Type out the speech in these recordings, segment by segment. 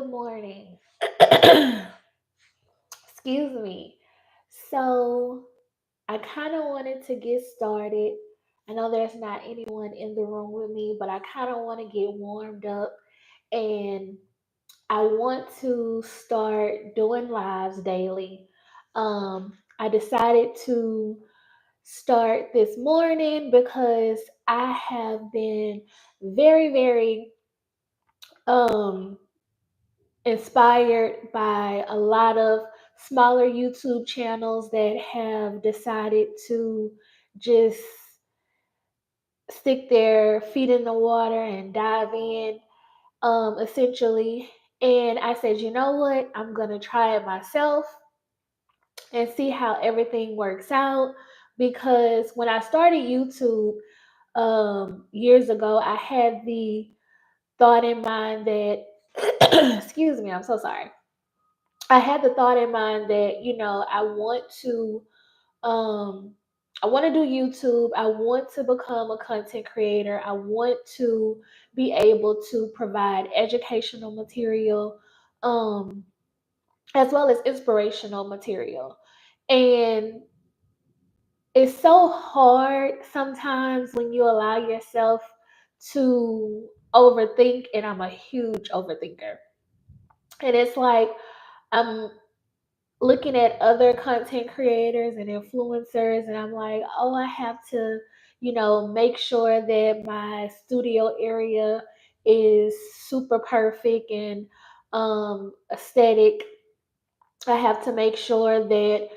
Good morning. Excuse me. So, I kind of wanted to get started. I know there's not anyone in the room with me, but I kind of want to get warmed up and I want to start doing lives daily. I decided to start this morning because I have been very, very um inspired by a lot of smaller YouTube channels that have decided to just stick their feet in the water and dive in, essentially. And I said, you know what? I'm going to try it myself and see how everything works out. Because when I started YouTube years ago, I had the thought in mind that, excuse me, I'm so sorry. I had the thought in mind that um I want to do YouTube. I want to become a content creator. I want to be able to provide educational material um as well as inspirational material. And it's so hard sometimes when you allow yourself to overthink, and I'm a huge overthinker. And it's like I'm looking at other content creators and influencers, and I'm like, oh, I have to, make sure that my studio area is super perfect and aesthetic. I have to make sure that,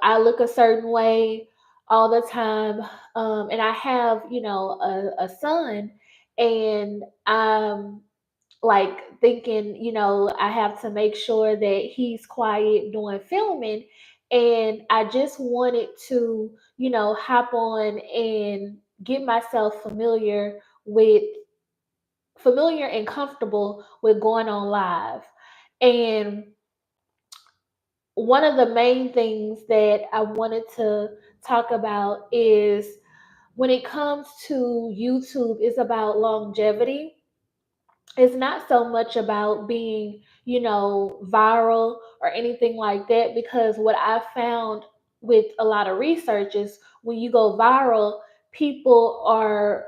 I look a certain way all the time. And I have, a son, and like thinking, I have to make sure that he's quiet doing filming. And I just wanted to, hop on and get myself familiar and comfortable with going on live. And one of the main things that I wanted to talk about is when it comes to YouTube, is about longevity. It's not so much about being, viral or anything like that, because what I found with a lot of research is when you go viral, people are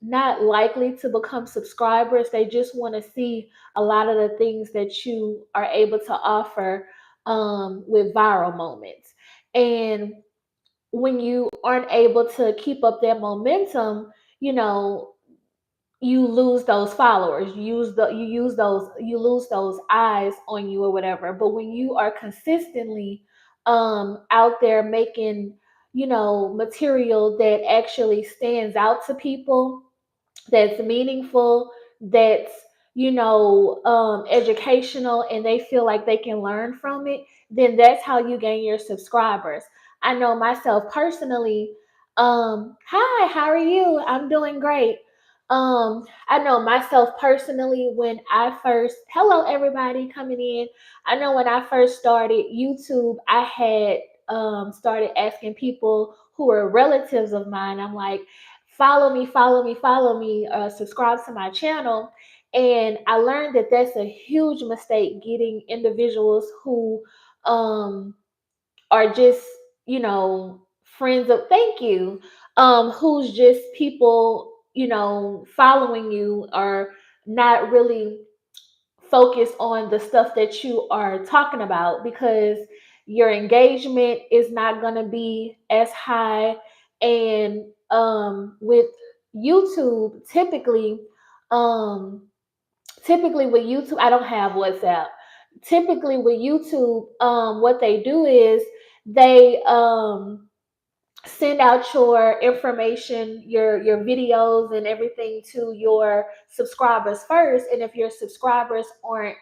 not likely to become subscribers. They just want to see a lot of the things that you are able to offer with viral moments. And when you aren't able to keep up that momentum, you know, you lose those followers, you lose those eyes on you or whatever. But when you are consistently out there making, material that actually stands out to people, that's meaningful, that's educational, and they feel like they can learn from it, then that's how you gain your subscribers. I know myself personally. Hi, how are you? I'm doing great. I know myself personally, when I first, hello everybody coming in. I know when I first started YouTube, I had started asking people who were relatives of mine. I'm like, follow me, follow me, follow me, subscribe to my channel. And I learned that that's a huge mistake, getting individuals who um, are just, friends of, thank you, who's just people, following you, are not really focus on the stuff that you are talking about, because your engagement is not going to be as high. And with YouTube, um typically with YouTube, I don't have WhatsApp. Typically with YouTube, what they do is they send out your information, your videos and everything to your subscribers first. And if your subscribers aren't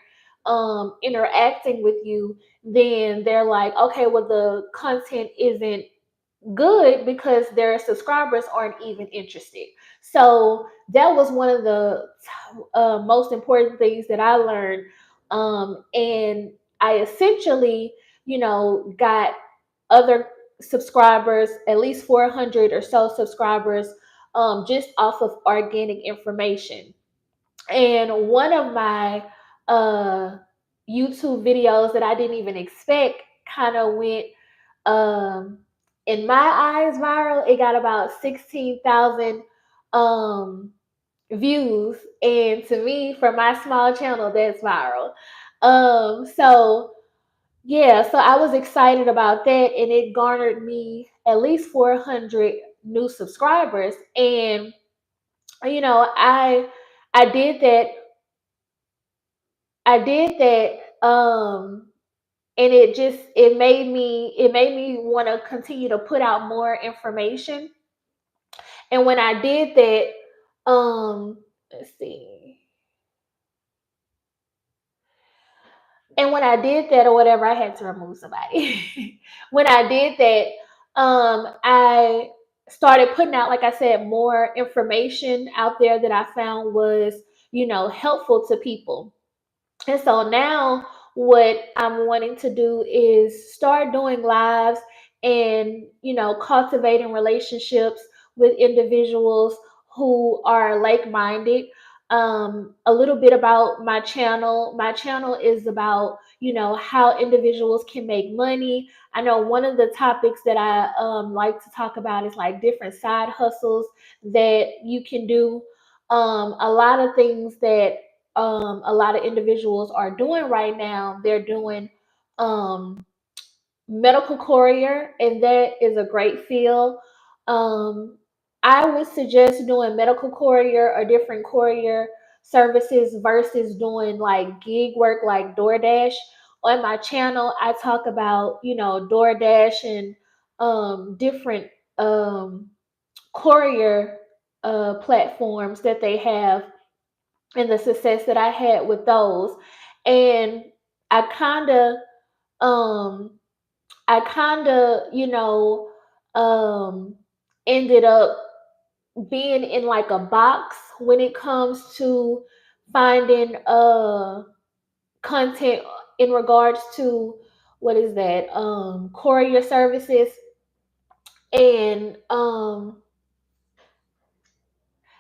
interacting with you, then they're like, okay, well, the content isn't good because their subscribers aren't even interested. So that was one of the most important things that I learned. And I essentially, got other subscribers, at least 400 or so subscribers, just off of organic information. And one of my uh YouTube videos that I didn't even expect kind of went, um in my eyes, viral. It got about 16,000 um views, and to me, for my small channel, that's viral. So yeah, so I was excited about that, and it garnered me at least 400 new subscribers. And you know, I did that. I did that. And it made me want to continue to put out more information. And when I did that, let's see. And when I did that or whatever, I had to remove somebody. When I did that, I started putting out, like I said, more information out there that I found was, helpful to people. And so now what I'm wanting to do is start doing lives and, cultivating relationships with individuals who are like-minded. A little bit about my channel. My channel is about, how individuals can make money. I know one of the topics that I like to talk about is like different side hustles that you can do. A lot of things that a lot of individuals are doing right now. They're doing um, medical courier, and that is a great field. Um, I would suggest doing medical courier or different courier services versus doing like gig work like DoorDash. On my channel, I talk about, DoorDash and different um, courier platforms that they have, and the success that I had with those. And I kind of, um, I kind of, ended up being in like a box when it comes to finding content in regards to, what is that, courier services. And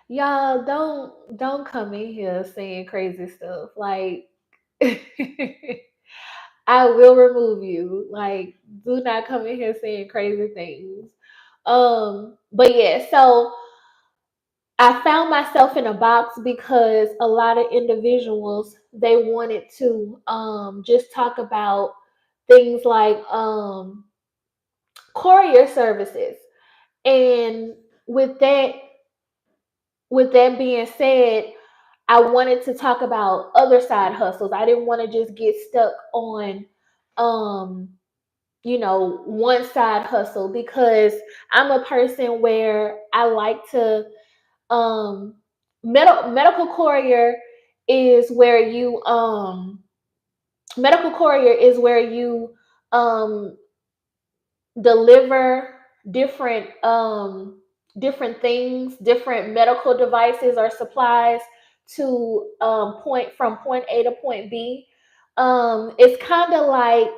y'all, don't come in here saying crazy stuff like I will remove you. Like, do not come in here saying crazy things. But yeah, so I found myself in a box because a lot of individuals, they wanted to just talk about things like courier services. And with that with that being said, I wanted to talk about other side hustles. I didn't want to just get stuck on um one side hustle, because I'm a person where I like to um medical courier is where you medical courier is where you um deliver different different things, different medical devices or supplies to point A to point B. It's kind of like,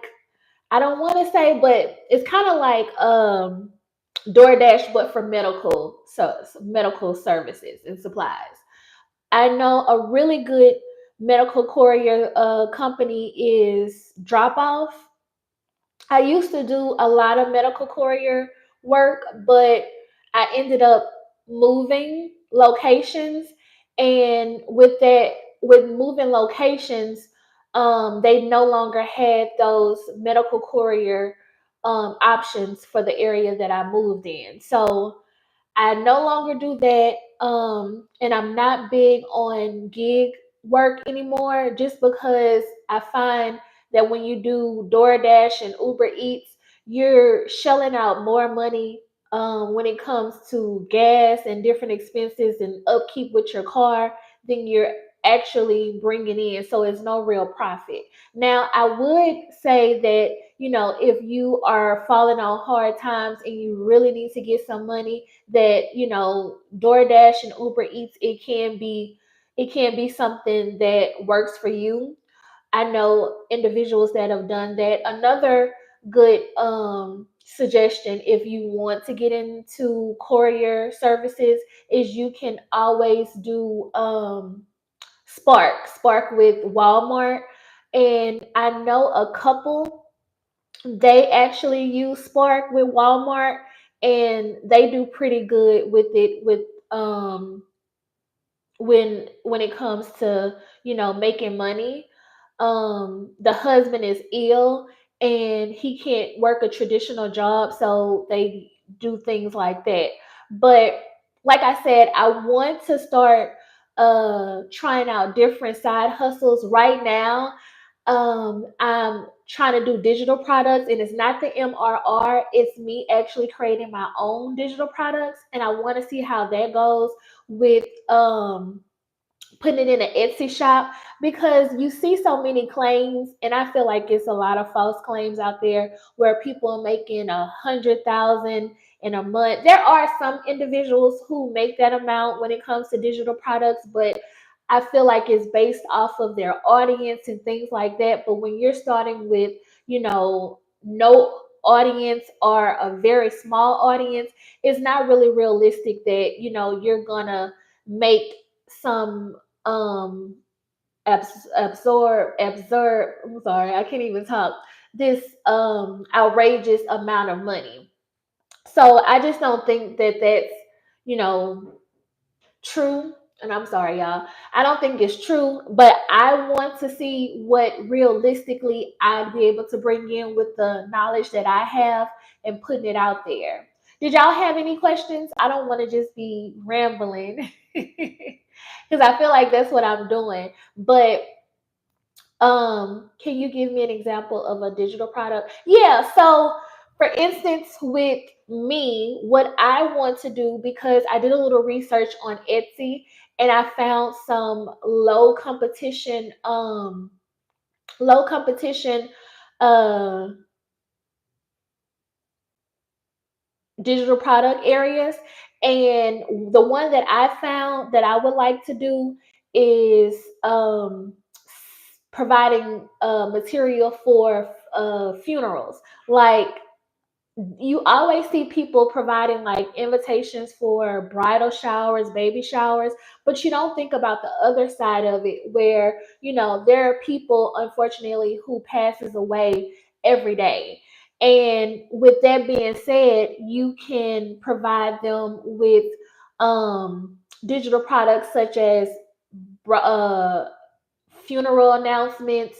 I don't want to say, but it's kind of like DoorDash, but for medical services and supplies. I know a really good medical courier company is Drop Off. I used to do a lot of medical courier work, but I ended up moving locations. And with moving locations, they no longer had those medical courier options for the area that I moved in. So I no longer do that. And I'm not big on gig work anymore, just because I find that when you do DoorDash and Uber Eats, you're shelling out more money when it comes to gas and different expenses and upkeep with your car than you're actually bringing in. So it's no real profit. Now, I would say that, if you are falling on hard times and you really need to get some money, that, DoorDash and Uber Eats, it can be something that works for you. I know individuals that have done that. Another good suggestion, if you want to get into courier services, is you can always do Spark with Walmart, and I know a couple, they actually use Spark with Walmart, and they do pretty good with it with when it comes to, making money. The husband is ill and he can't work a traditional job, so they do things like that. But like I said, I want to start trying out different side hustles right now. I'm trying to do digital products, and it's not the MRR, it's me actually creating my own digital products, and I want to see how that goes with putting it in an Etsy shop, because you see so many claims, and I feel like it's a lot of false claims out there where people are making 100,000 in a month. There are some individuals who make that amount when it comes to digital products, but I feel like it's based off of their audience and things like that. But when you're starting with, no audience or a very small audience, it's not really realistic that, you're gonna make some absorb, I'm sorry, I can't even talk, this outrageous amount of money. So I just don't think that that's, you know true. And I'm sorry, y'all, I don't think it's true, but I want to see what realistically I'd be able to bring in with the knowledge that I have and putting it out there. Did y'all have any questions? I don't want to just be rambling because I feel like that's what I'm doing. But can you give me an example of a digital product? Yeah, so for instance, with me, what I want to do, because I did a little research on Etsy and I found some low competition uh digital product areas. And the one that I found that I would like to do is providing material for funerals. Like, you always see people providing like invitations for bridal showers, baby showers, but you don't think about the other side of it where, there are people, unfortunately, who passes away every day. And with that being said, you can provide them with digital products such as uh, funeral announcements,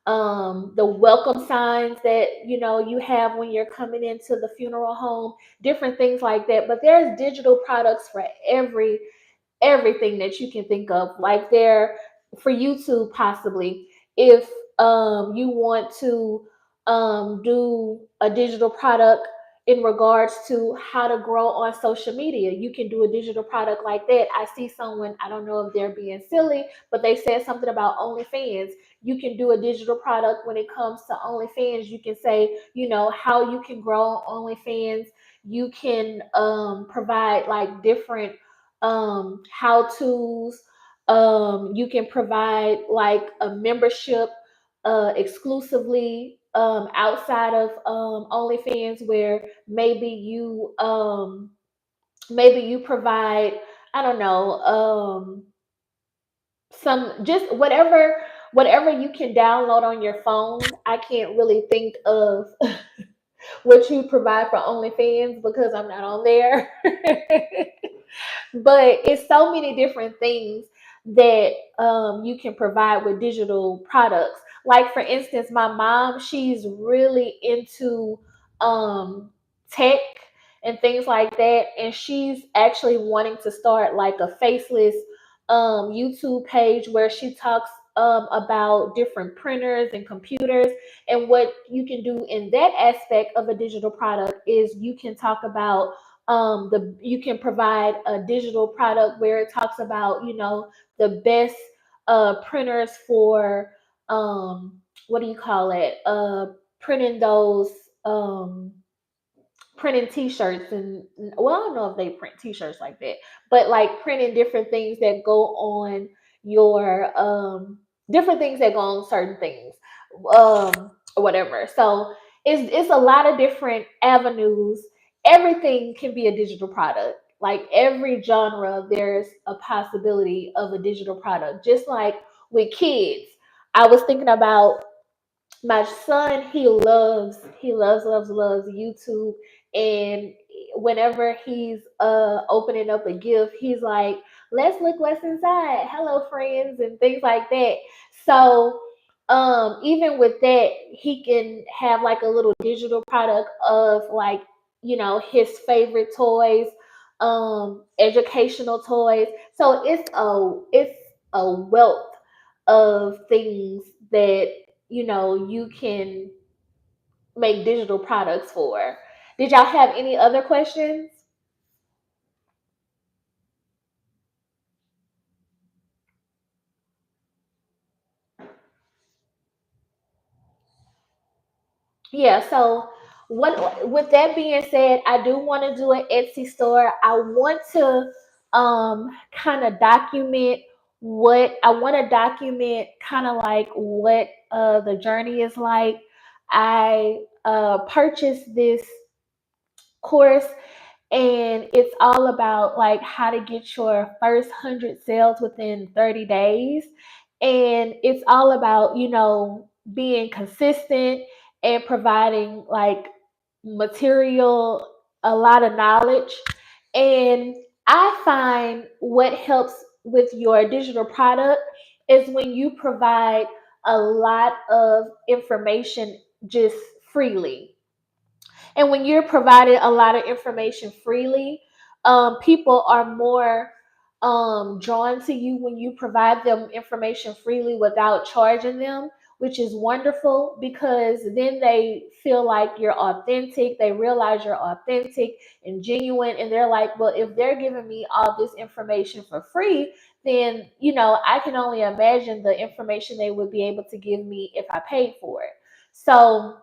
the welcome signs that you have when you're coming into the funeral home, different things like that. But there's digital products for everything that you can think of. Like, there for YouTube, possibly, if you want to do a digital product in regards to how to grow on social media, you can do a digital product like that. I see someone, I don't know if they're being silly, but they said something about OnlyFans. You can do a digital product when it comes to OnlyFans. You can say, how you can grow on OnlyFans. You can provide like different how to's. You can provide like a membership exclusively outside of OnlyFans, where maybe you provide, I don't know, some, just whatever you can download on your phone. I can't really think of what you provide for OnlyFans because I'm not on there. But it's so many different things that you can provide with digital products. Like, for instance, my mom, she's really into um, tech and things like that, and she's actually wanting to start like a faceless YouTube page where she talks about different printers and computers. And what you can do in that aspect of a digital product is you can talk about you can provide a digital product where it talks about, the best printers for what do you call it, printing those um printing t-shirts. And well, I don't know if they print t-shirts like that, but like printing different things that go on your different things that go on certain things, or whatever. So it's a lot of different avenues. Everything can be a digital product. Like every genre, there's a possibility of a digital product. Just like with kids, I was thinking about my son. He loves YouTube, and whenever he's opening up a gift, he's like, let's look what's inside, hello friends, and things like that. So even with that, he can have like a little digital product of like, his favorite toys, educational toys. So it's a wealth of things that you can make digital products for. Did y'all have any other questions? Yeah, so what with that being said, I do want to do an Etsy store. I want to kind of document what I want to document, kind of like what the journey is like. I purchased this course, and it's all about like how to get your first 100 sales within 30 days. And it's all about being consistent and providing like material, a lot of knowledge. And I find what helps with your digital product is when you provide a lot of information just freely. And when you're providing a lot of information freely, people are more drawn to you when you provide them information freely without charging them, which is wonderful because then they feel like you're authentic. They realize you're authentic and genuine. And they're like, well, if they're giving me all this information for free, then, I can only imagine the information they would be able to give me if I paid for it. So,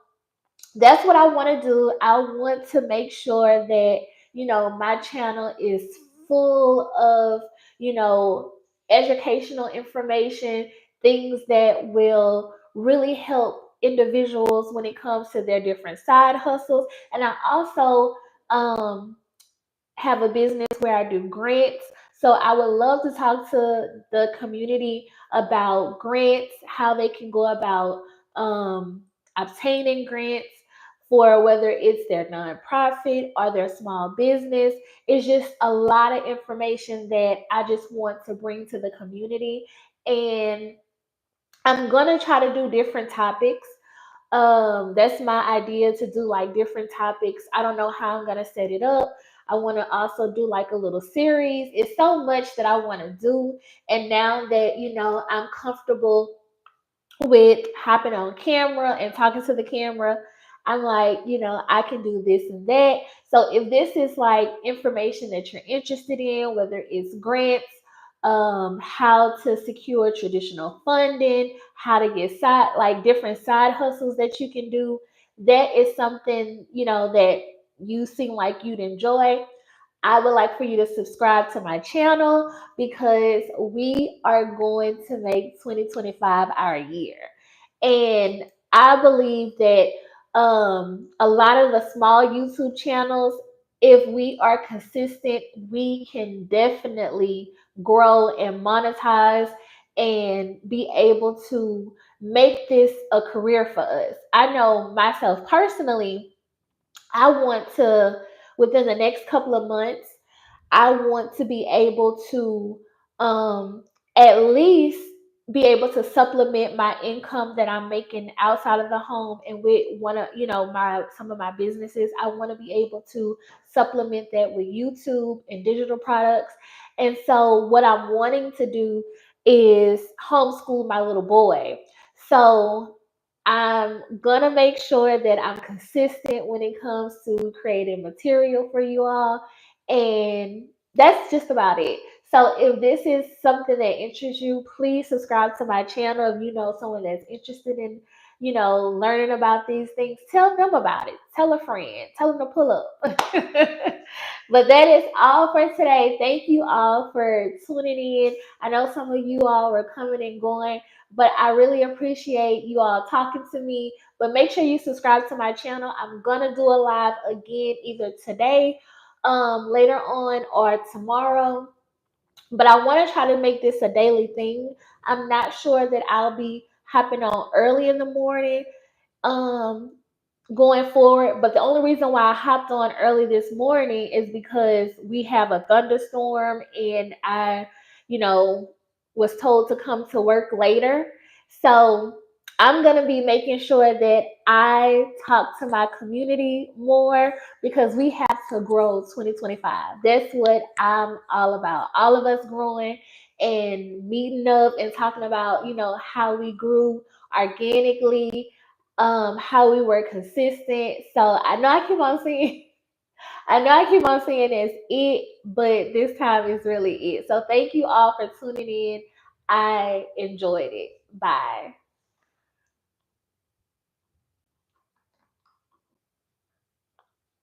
that's what I want to do. I want to make sure that, my channel is full of, you know, educational information, things that will really help individuals when it comes to their different side hustles. And I also have a business where I do grants. So I would love to talk to the community about grants, how they can go about obtaining grants for whether it's their nonprofit or their small business. It's just a lot of information that I just want to bring to the community. And I'm going to try to do different topics. That's my idea, to do like different topics. I don't know how I'm gonna set it up. I want to also do like a little series. It's so much that I want to do, and now that I'm comfortable with hopping on camera and talking to the camera, I'm like, I can do this and that. So if this is like information that you're interested in, whether it's grants, how to secure traditional funding, how to get different side hustles that you can do, that is something, that you seem like you'd enjoy. I would like for you to subscribe to my channel because we are going to make 2025 our year. And I believe that a lot of the small YouTube channels, if we are consistent, we can definitely grow and monetize and be able to make this a career for us. I know myself personally, I want to, within the next couple of months, I want to be able to um, at least be able to supplement my income that I'm making outside of the home, and with one of my some of my businesses. I want to be able to supplement that with YouTube and digital products. And so what I'm wanting to do is homeschool my little boy. So I'm gonna make sure that I'm consistent when it comes to creating material for you all. And that's just about it. So if this is something that interests you, please subscribe to my channel. If you know someone that's interested in, learning about these things, tell them about it. Tell a friend. Tell them to pull up. But that is all for today. Thank you all for tuning in. I know some of you all were coming and going, but I really appreciate you all talking to me. But make sure you subscribe to my channel. I'm gonna do a live again either today later on or tomorrow. But I want to try to make this a daily thing. I'm not sure that I'll be hopping on early in the morning. Um, Going forward. But the only reason why I hopped on early this morning is because we have a thunderstorm and you know, was told to come to work later. So I'm going to be making sure that I talk to my community more because we have to grow 2025. That's what I'm all about. All of us growing and meeting up and talking about, how we grew organically, how we were consistent. So I know I keep on saying it's it, but this time is really it. So thank you all for tuning in. I enjoyed it. Bye.